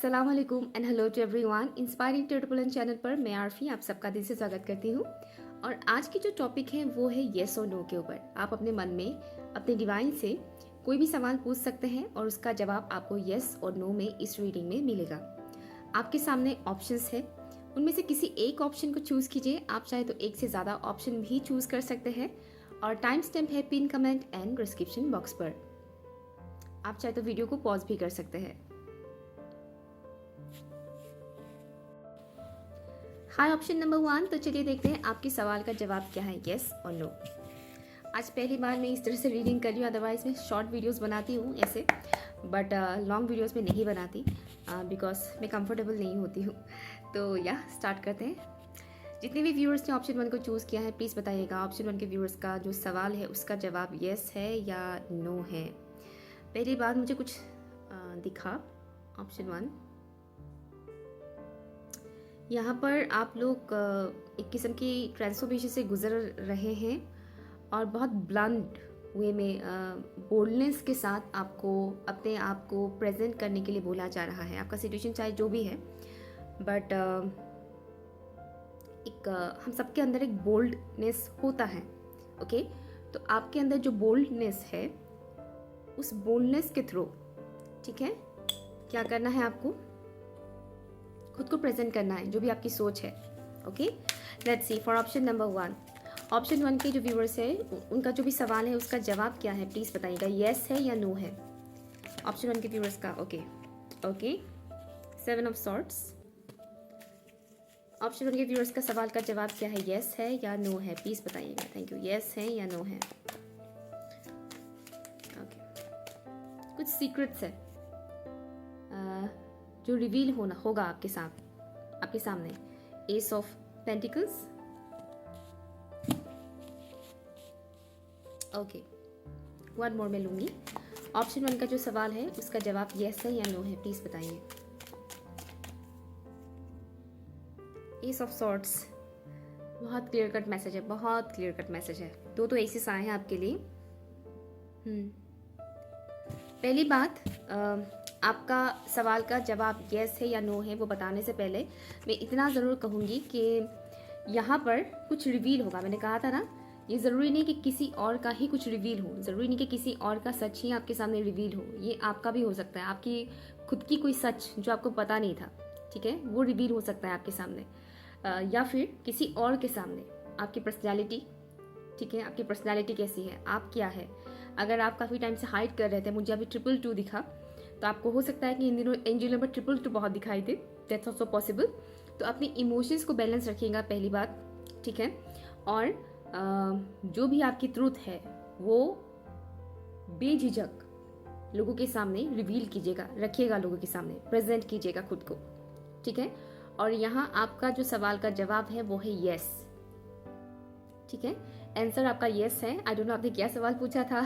अस्सलाम वालेकुम and hello to everyone. Inspiring tutorial channel पर मैं आरफी आप सबका दिल से स्वागत करती हूँ। और आज की जो टॉपिक है वो है येस और नो के ऊपर। आप अपने मन में अपने डिवाइन से कोई भी सवाल पूछ सकते हैं और उसका जवाब आपको येस और नो में इस रीडिंग में मिलेगा। आपके सामने ऑप्शंस है, उनमें से किसी एक ऑप्शन को चूज़ कीजिए। आप चाहे तो एक से ज़्यादा ऑप्शन भी चूज़ कर सकते हैं और टाइम स्टैम्प है pin comment and description box पर। आप चाहे तो वीडियो को पॉज भी कर सकते हैं। हाय ऑप्शन नंबर 1, तो चलिए देखते हैं आपके सवाल का जवाब क्या है, येस और नो। आज पहली बार मैं इस तरह से रीडिंग कर रही हूँ, अदरवाइज मैं शॉर्ट वीडियोस बनाती हूँ ऐसे, बट लॉन्ग वीडियोस में नहीं बनाती बिकॉज मैं कंफर्टेबल नहीं होती हूँ। तो या स्टार्ट करते हैं। जितने भी व्यूअर्स ने ऑप्शन 1 को चूज़ किया है प्लीज़ बताइएगा ऑप्शन 1 के व्यूअर्स का जो सवाल है उसका जवाब येस है या नो है। पहली बार मुझे कुछ दिखा ऑप्शन 1। यहाँ पर आप लोग एक किस्म की ट्रांसफॉर्मेशन से गुजर रहे हैं और बहुत ब्लंट वे में बोल्डनेस के साथ आपको अपने आप को प्रेजेंट करने के लिए बोला जा रहा है। आपका सिचुएशन चाहे जो भी है, बट हम सबके अंदर एक बोल्डनेस होता है। ओके, तो आपके अंदर जो बोल्डनेस है उस बोल्डनेस के थ्रू, ठीक है, क्या करना है, आपको खुद को प्रेजेंट करना है, जो भी आपकी सोच है। Okay, let's see for option number 1। Option 1 के जो व्यूअर्स है उनका जो भी सवाल है उसका जवाब क्या है प्लीज़ बताइएगा, येस है या नो है। ऑप्शन 1 के व्यूअर्स का ओके 7 ऑफ सॉर्ट्स। ऑप्शन 1 के व्यूअर्स का सवाल का जवाब क्या है, येस है या नो है, प्लीज़ बताइएगा। Thank you. येस है या नो है। ओके, कुछ सीक्रेट्स है जो रिवील होगा आपके सामने। S of pentacles. Okay, one more मैं लूंगी। ऑप्शन 1 का जो सवाल है उसका जवाब येस है या नो है, प्लीज बताइए। एस ऑफ सॉर्ट्स, बहुत क्लियर कट मैसेज है, बहुत क्लियर कट मैसेज है। दो तो एसेस आए हैं आपके लिए। पहली बात, आपका सवाल का जवाब येस है या नो है वो बताने से पहले मैं इतना ज़रूर कहूँगी कि यहाँ पर कुछ रिवील होगा। मैंने कहा था ना, ये ज़रूरी नहीं कि किसी और का ही कुछ रिवील हो, ज़रूरी नहीं कि किसी और का सच ही आपके सामने रिवील हो। ये आपका भी हो सकता है, आपकी खुद की कोई सच जो आपको पता नहीं था, ठीक है, वो रिवील हो सकता है आपके सामने, या फिर किसी और के सामने। आपकी पर्सनैलिटी, ठीक है, आपकी पर्सनैलिटी कैसी है, आप क्या है। अगर आप काफ़ी टाइम से हाइड कर रहे थे, मुझे अभी 222 दिखा, तो आपको हो सकता है कि इन दिनों एंजल नंबर 222 बहुत दिखाई दे। That's also possible. तो अपनी इमोशंस को बैलेंस रखिएगा पहली बात, ठीक है। और जो भी आपकी ट्रूथ है वो बेझिझक लोगों के सामने रिवील कीजिएगा, रखिएगा, लोगों के सामने प्रेजेंट कीजिएगा खुद को, ठीक है। और यहाँ आपका जो सवाल का जवाब है वो है येस, ठीक है। आंसर आपका येस है। आई डोंट नो आपने क्या सवाल पूछा था।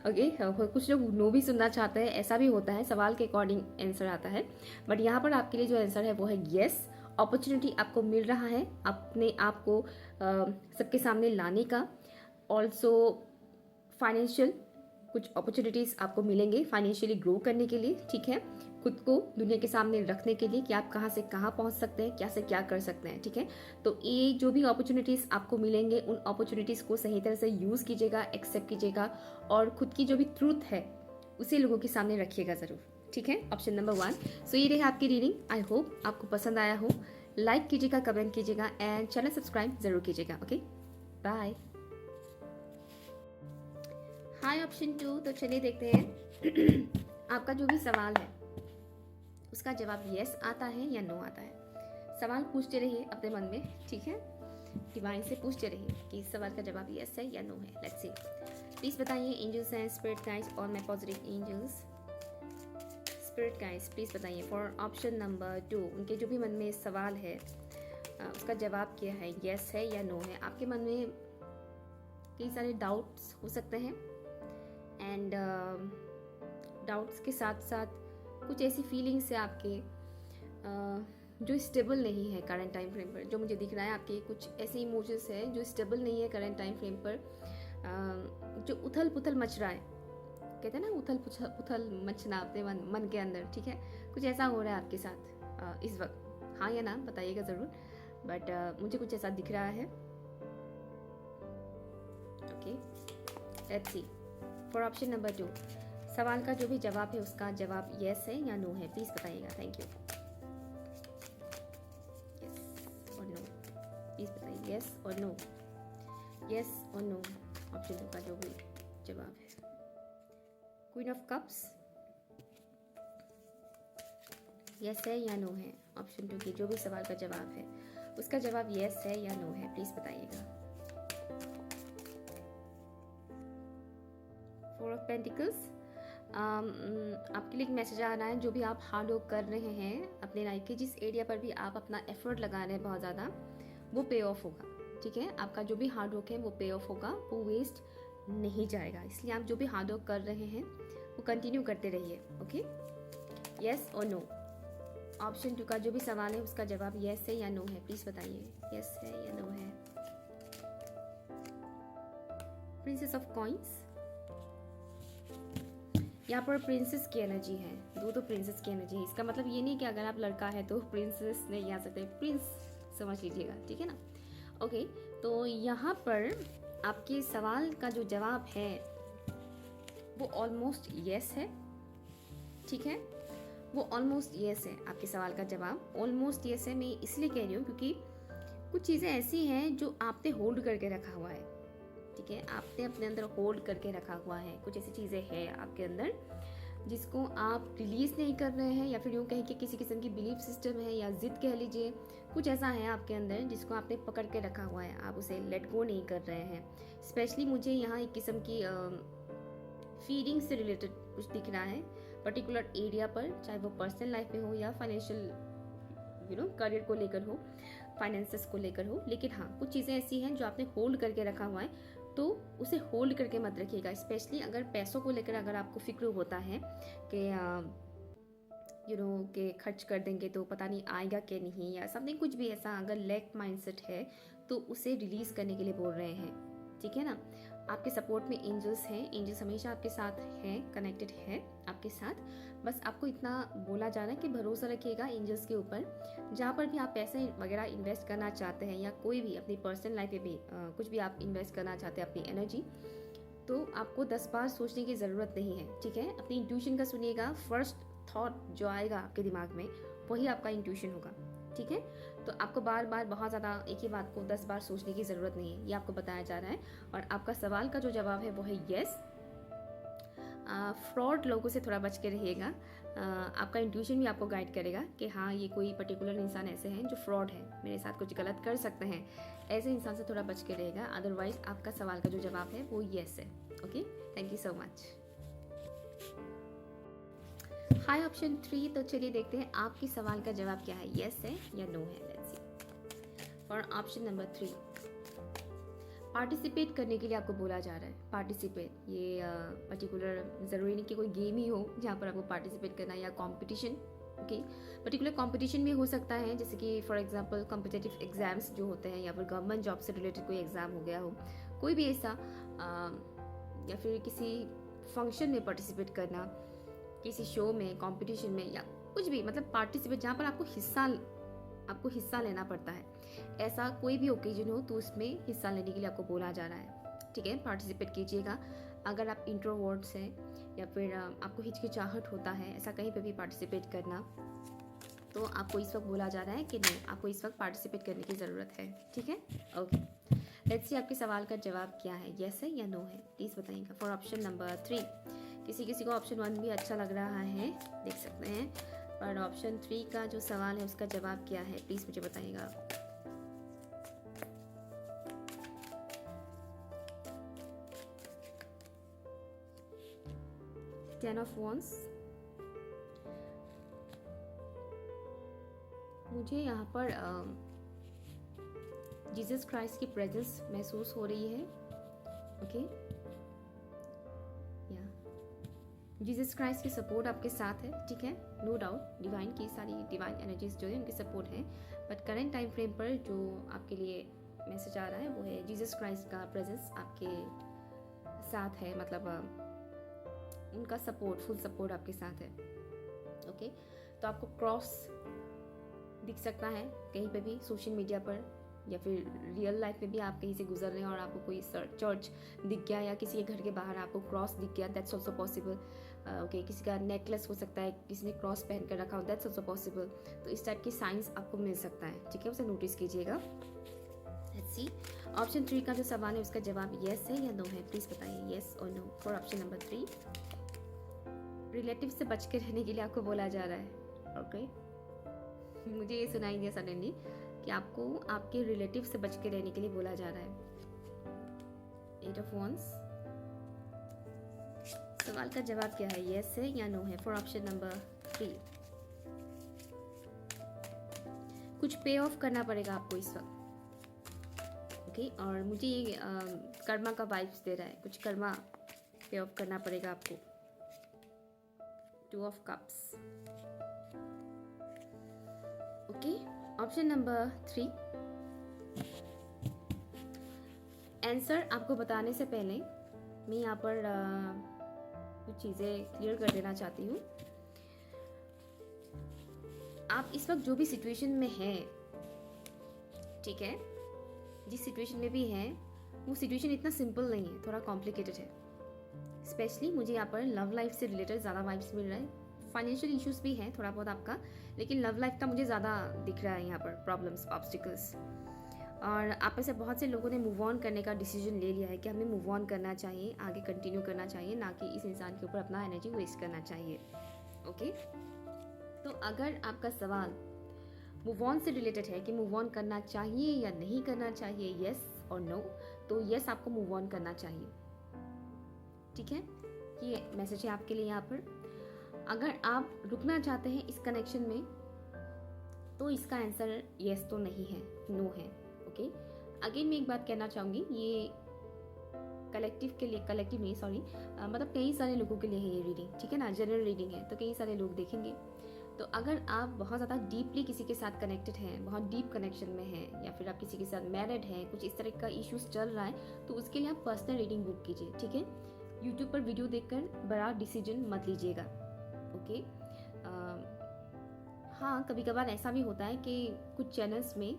ओके, कुछ लोग नो भी सुनना चाहते हैं, ऐसा भी होता है, सवाल के अकॉर्डिंग आंसर आता है, बट यहाँ पर आपके लिए जो आंसर है वो है येस। अपॉर्चुनिटी आपको मिल रहा है अपने आप को सबके सामने लाने का। ऑल्सो फाइनेंशियल कुछ अपॉर्चुनिटीज़ आपको मिलेंगे फाइनेंशियली ग्रो करने के लिए, ठीक है, खुद को दुनिया के सामने रखने के लिए कि आप कहाँ से कहाँ पहुँच सकते हैं, क्या से क्या कर सकते हैं, ठीक है। तो ये जो भी अपॉर्चुनिटीज़ आपको मिलेंगे उन अपॉर्चुनिटीज़ को सही तरह से यूज़ कीजिएगा, एक्सेप्ट कीजिएगा और खुद की जो भी ट्रूथ है उसे लोगों के सामने रखिएगा ज़रूर, ठीक है। Option number 1। सो ये रही आपकी रीडिंग। आई होप आपको पसंद आया हो। लाइक कीजिएगा, कमेंट कीजिएगा एंड चैनल सब्सक्राइब ज़रूर कीजिएगा। Okay, bye. हाय ऑप्शन 2, तो चलिए देखते हैं आपका जो भी सवाल है उसका जवाब येस आता है या नो आता है। सवाल पूछते रहिए अपने मन में, ठीक है, डिवाइन से पूछते रहिए कि इस सवाल का जवाब येस है या नो है। लेट्स सी, प्लीज बताइए एंजल्स एंड स्पिरिट गाइड्स और my positive angels, spirit guides please बताइए फॉर ऑप्शन नंबर 2। उनके जो भी मन में सवाल है उसका जवाब क्या है, येस है या नो है। आपके मन में कई सारे डाउट्स हो सकते हैं एंड डाउट्स के साथ साथ कुछ ऐसी फीलिंग्स है आपके जो स्टेबल नहीं है करंट टाइम फ्रेम पर। जो मुझे दिख रहा है आपके कुछ ऐसे इमोशंस है जो स्टेबल नहीं है करंट टाइम फ्रेम पर, जो उथल पुथल मच रहा है कहते हैं ना उथल उथल मचनाते मन के अंदर, ठीक है, कुछ ऐसा हो रहा है आपके साथ इस वक्त। हाँ या ना बताइएगा ज़रूर, बट मुझे कुछ ऐसा दिख रहा है। Okay, let's see for option number 2। सवाल का जो भी जवाब है उसका जवाब यस है या नो है, प्लीज़ बताइएगा। Thank you. यस और नो, प्लीज़ बताइए यस और नो, यस और नो। ऑप्शन 2 का जो भी जवाब है। क्वीन ऑफ कप्स यस है या नो है। ऑप्शन 2 की जो भी सवाल का जवाब है उसका जवाब यस है या नो है, प्लीज बताइएगा। फोर ऑफ पेंटिकल्स, आपके लिए एक मैसेज आ रहा है, जो भी आप हार्ड वर्क कर रहे हैं अपने लाइफ के, जिस एरिया पर भी आप अपना एफर्ट लगा रहे हैं बहुत ज़्यादा, वो पे ऑफ होगा। ठीक है, आपका जो भी हार्ड वर्क है वो पे ऑफ होगा, वो वेस्ट नहीं जाएगा। इसलिए आप जो भी हार्ड वर्क कर रहे हैं वो कंटिन्यू करते रहिए। ओके, यस और नो। ऑप्शन 2 का जो भी सवाल है उसका जवाब यस है या नो है, प्लीज बताइए यस है या नो है। प्रिंसेस ऑफ कॉइंस, यहाँ पर प्रिंसेस की एनर्जी है, दो प्रिंसेस की एनर्जी है। इसका मतलब ये नहीं कि अगर आप लड़का है तो प्रिंसेस नहीं आ सकते, प्रिंस समझ लीजिएगा, ठीक है ना। ओके, तो यहाँ पर आपके सवाल का जो जवाब है वो ऑलमोस्ट यस है। ठीक है, वो ऑलमोस्ट यस है। आपके सवाल का जवाब ऑलमोस्ट यस है। मैं इसलिए कह रही हूँ क्योंकि कुछ चीज़ें ऐसी हैं जो आपने होल्ड करके रखा हुआ है। ठीक है, आपने अपने अंदर होल्ड करके रखा हुआ है। कुछ ऐसी चीज़ें हैं आपके अंदर जिसको आप रिलीज नहीं कर रहे हैं, या फिर यूँ कहें कि किसी किस्म की बिलीफ सिस्टम है या जिद कह लीजिए, कुछ ऐसा है आपके अंदर जिसको आपने पकड़ के रखा हुआ है, आप उसे लेट गो नहीं कर रहे हैं। स्पेशली मुझे यहाँ एक किस्म की फीलिंग से रिलेटेड कुछ दिख रहा है पर्टिकुलर एरिया पर, चाहे वो पर्सनल लाइफ में हो या फाइनेंशियल करियर को लेकर हो, फाइनेंसेस को लेकर हो। लेकिन हाँ, कुछ चीज़ें ऐसी हैं जो आपने होल्ड करके रखा हुआ है, तो उसे होल्ड करके मत रखिएगा। स्पेशली अगर पैसों को लेकर अगर आपको फिक्र होता है कि कि खर्च कर देंगे तो पता नहीं आएगा कि नहीं, या समथिंग कुछ भी ऐसा अगर लैक माइंडसेट है तो उसे रिलीज करने के लिए बोल रहे हैं। ठीक है ना, आपके सपोर्ट में एंजल्स हैं, एंजल्स हमेशा आपके साथ हैं, कनेक्टेड है आपके साथ। बस आपको इतना बोला जा रहा है कि भरोसा रखिएगा एंजल्स के ऊपर। जहाँ पर भी आप पैसे वगैरह इन्वेस्ट करना चाहते हैं या कोई भी अपनी पर्सनल लाइफ में भी कुछ भी आप इन्वेस्ट करना चाहते हैं अपनी एनर्जी, तो आपको 10 बार सोचने की ज़रूरत नहीं है। ठीक है, अपनी इंट्यूशन का सुनिएगा। फर्स्ट थॉट जो आएगा आपके दिमाग में वही आपका इंट्यूशन होगा। ठीक है, तो आपको बार बार बहुत ज़्यादा एक ही बात को 10 बार सोचने की ज़रूरत नहीं है, ये आपको बताया जा रहा है। और आपका सवाल का जो जवाब है वो है यस। फ्रॉड लोगों से थोड़ा बच के रहिएगा। आपका इंट्यूशन भी आपको गाइड करेगा कि हाँ, ये कोई पर्टिकुलर इंसान ऐसे हैं जो फ्रॉड है, मेरे साथ कुछ गलत कर सकते हैं, ऐसे इंसान से थोड़ा बच के रहेगा। अदरवाइज आपका सवाल का जो जवाब है वो यस है। Okay, thank you so much. High option 3, तो चलिए देखते हैं आपके सवाल का जवाब क्या है, यस है या नो है। Let's C for option number 3। Participate करने के लिए आपको बोला जा रहा है। पार्टिसिपेट, ये पर्टिकुलर ज़रूरी नहीं कि कोई गेम ही हो जहाँ पर आपको पार्टिसिपेट करना है, या कॉम्पिटिशन। ओके, पर्टिकुलर कॉम्पिटिशन भी हो सकता है, जैसे कि फॉर एग्जांपल कॉम्पिटिटिव एग्जाम्स जो होते हैं, या फिर गवर्नमेंट जॉब से रिलेटेड कोई एग्ज़ाम हो गया हो, कोई भी ऐसा, या फिर किसी फंक्शन में पार्टिसिपेट करना, किसी शो में, कंपटीशन में, या कुछ भी, मतलब पार्टिसिपेट जहाँ पर आपको हिस्सा लेना पड़ता है। ऐसा कोई भी ओकेजन हो तो उसमें हिस्सा लेने के लिए आपको बोला जा रहा है। ठीक है, पार्टिसिपेट कीजिएगा। अगर आप इंट्रोवर्ट्स हैं या फिर आपको हिचकिचाहट होता है ऐसा कहीं पे भी पार्टिसिपेट करना, तो आपको इस वक्त बोला जा रहा है कि नहीं, आपको इस वक्त पार्टिसिपेट करने की ज़रूरत है। ठीक है, ओके, लेट्स सी आपके सवाल का जवाब क्या है, यस है या नो है, प्लीज़ बताइएगा। फॉर ऑप्शन नंबर 3, किसी को ऑप्शन 1 भी अच्छा लग रहा है, देख सकते हैं, और ऑप्शन 3 का जो सवाल है उसका जवाब क्या है, प्लीज़ मुझे बताइएगा। टेन ऑफ वॉन्ड्स, मुझे यहाँ पर जीसस क्राइस्ट की प्रेजेंस महसूस हो रही है। ओके, या जीसस क्राइस्ट की सपोर्ट आपके साथ है। ठीक है, नो डाउट, डिवाइन की सारी डिवाइन एनर्जीज जो है उनकी सपोर्ट है। बट करेंट टाइम फ्रेम पर जो आपके लिए मैसेज आ रहा है वो है जीसस क्राइस्ट का प्रेजेंस आपके साथ है। मतलब उनका सपोर्ट, फुल सपोर्ट आपके साथ है। ओके, तो आपको क्रॉस दिख सकता है कहीं पे भी, सोशल मीडिया पर या फिर रियल लाइफ में भी आप कहीं से गुजर रहे हैं और आपको कोई चर्च दिख गया या किसी के घर के बाहर आपको क्रॉस दिख गया, दैट्स ऑल्सो पॉसिबल। ओके, किसी का नेकलेस हो सकता है, किसी ने क्रॉस पहन कर रखा हो, दैट्स ऑल्सो पॉसिबल। तो इस टाइप की साइंस आपको मिल सकता है, ठीक है, उसे नोटिस कीजिएगा। लेट्स सी, ऑप्शन 3 का जो सवाल है उसका जवाब येस है या नो है, प्लीज़ बताइए येस और no for option number 3। Relative से बच के रहने के लिए आपको बोला जा रहा है। ओके, मुझे ये सुनाई दिया सडनली कि आपको आपके रिलेटिव से बच के रहने के लिए बोला जा रहा है। 8 ऑफ wands, सवाल का जवाब क्या है, येस है या नो है फॉर ऑप्शन नंबर 3। कुछ पे ऑफ करना पड़ेगा आपको इस वक्त। ओके, और मुझे ये कर्मा का वाइब्स दे रहा है, कुछ कर्मा पे ऑफ करना पड़ेगा आपको। 2 of cups. Okay, option number 3। Answer आपको बताने से पहले मैं यहाँ पर कुछ चीज़ें क्लियर कर देना चाहती हूँ। आप इस वक्त जो भी सिचुएशन में हैं, ठीक है, जिस सिचुएशन में भी हैं, वो सिचुएशन इतना सिंपल नहीं है, थोड़ा कॉम्प्लिकेटेड है। स्पेशली मुझे यहाँ पर लव लाइफ से रिलेटेड ज़्यादा वाइब्स मिल रहा है। फाइनेंशियल इश्यूज भी हैं थोड़ा बहुत आपका, लेकिन लव लाइफ का मुझे ज़्यादा दिख रहा है यहाँ पर, प्रॉब्लम्स, ऑब्स्टिकल्स। और आप में से बहुत से लोगों ने मूव ऑन करने का डिसीजन ले लिया है कि हमें मूव ऑन करना चाहिए, आगे कंटिन्यू करना चाहिए, ना कि इस इंसान के ऊपर अपना एनर्जी वेस्ट करना चाहिए। ओके, तो अगर आपका सवाल मूव ऑन से रिलेटेड है कि मूव ऑन करना चाहिए या नहीं करना चाहिए, येस और नो, तो येस आपको मूव ऑन करना चाहिए, ठीक है। ये मैसेज है आपके लिए यहाँ पर। अगर आप रुकना चाहते हैं इस कनेक्शन में, तो इसका आंसर येस तो नहीं है, नो है। ओके, अगेन मैं एक बात कहना चाहूँगी, ये कलेक्टिव के लिए, कलेक्टिव नहीं सॉरी, मतलब कई सारे लोगों के लिए है ये रीडिंग, ठीक है ना, जनरल रीडिंग है, तो कई सारे लोग देखेंगे। तो अगर आप बहुत ज़्यादा डीपली किसी के साथ कनेक्टेड हैं, बहुत डीप कनेक्शन में हैं, या फिर आप किसी के साथ मैरिड हैं, कुछ इस तरह का इश्यूज चल रहा है, तो उसके लिए आप पर्सनल रीडिंग बुक कीजिए, ठीक है। यूट्यूब पर वीडियो देखकर बड़ा डिसीजन मत लीजिएगा। ओके, हाँ, कभी कभार ऐसा भी होता है कि कुछ चैनल्स में,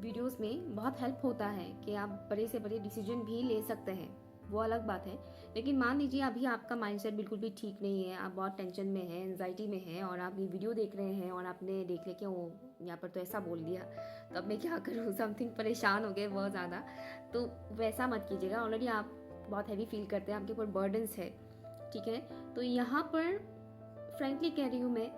वीडियोस में बहुत हेल्प होता है कि आप बड़े से बड़े डिसीजन भी ले सकते हैं, वो अलग बात है। लेकिन मान लीजिए अभी आपका माइंडसेट बिल्कुल भी ठीक नहीं है, आप बहुत टेंशन में हैं, एंजाइटी में हैं, और आप ये वीडियो देख रहे हैं और आपने देख लिया कि वो यहाँ पर तो ऐसा बोल दिया, तो अब मैं क्या करूँ, समथिंग, परेशान हो गए बहुत ज़्यादा, तो वैसा मत कीजिएगा। ऑलरेडी आप बहुत हैवी फील करते हैं, आपके ऊपर बर्डन्स है, ठीक है। तो यहाँ पर फ्रेंकली कह रही हूँ मैं,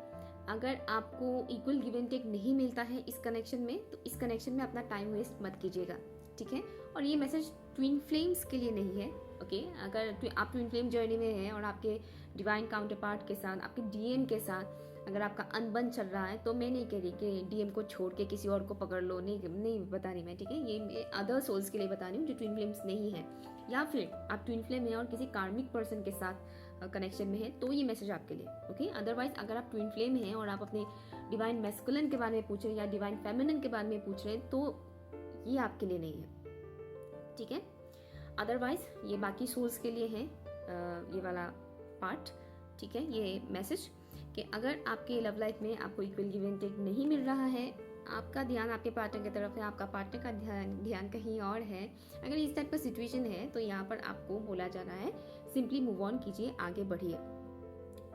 अगर आपको इक्वल गिव एंड टेक नहीं मिलता है इस कनेक्शन में, तो इस कनेक्शन में अपना टाइम वेस्ट मत कीजिएगा, ठीक है। और ये मैसेज ट्विन फ्लेम्स के लिए नहीं है। ओके, अगर आप ट्विन फ्लेम जर्नी में हैं और आपके डिवाइन काउंटर पार्ट के साथ, आपके डीएम के साथ अगर आपका अनबन चल रहा है, तो मैं नहीं कह रही कि डीएम को छोड़ के किसी और को पकड़ लो, नहीं बता रही मैं, ठीक है। ये अदर सोल्स के लिए बता रही हूँ जो ट्विन फ्लेम्स नहीं है, या फिर आप ट्विन फ्लेम हैं और किसी कार्मिक पर्सन के साथ कनेक्शन में है, तो ये मैसेज आपके लिए। ओके, अदरवाइज अगर आप ट्विन फ्लेम हैं और आप अपने डिवाइन मैस्कुलिन के बारे में पूछ रहे हैं या डिवाइन फेमिनिन के बारे में पूछ रहे हैं, तो ये आपके लिए नहीं है, ठीक है। अदरवाइज ये बाकी सोल्स के लिए है ये वाला पार्ट, ठीक है। ये मैसेज कि अगर आपके लव लाइफ में आपको इक्वल गिव एंड टेक नहीं मिल रहा है, आपका ध्यान आपके पार्टनर की तरफ है, आपका पार्टनर का ध्यान कहीं और है, अगर इस टाइप का सिचुएशन है, तो यहाँ पर आपको बोला जा रहा है सिंपली मूव ऑन कीजिए, आगे बढ़िए,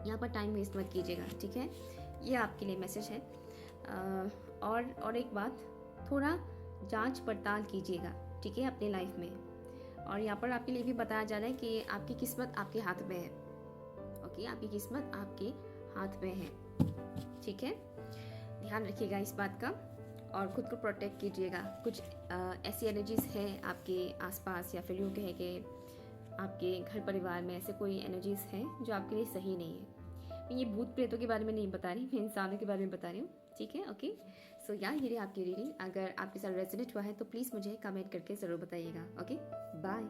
यहाँ पर टाइम वेस्ट मत कीजिएगा, ठीक है। ये आपके लिए मैसेज है। और एक बात, थोड़ा जांच पड़ताल कीजिएगा, ठीक है, अपनी लाइफ में। और यहाँ पर आपके लिए भी बताया जा रहा है कि आपकी किस्मत आपके हाथ में है। ओके, आपकी किस्मत आपके हाथ में है, ठीक है। ध्यान रखिएगा इस बात का और खुद को प्रोटेक्ट कीजिएगा। कुछ ऐसी एनर्जीज हैं आपके आसपास, या फिर यूँ कहें कि आपके घर परिवार में ऐसे कोई एनर्जीज हैं जो आपके लिए सही नहीं है। मैं ये भूत प्रेतों के बारे में नहीं बता रही, मैं इंसानों के बारे में बता रही हूँ, ठीक है। ओके, सो ये रही आपकी रीडिंग। अगर आपके साथ रेजोनेट हुआ है तो प्लीज़ मुझे कमेंट करके ज़रूर बताइएगा। Okay, bye.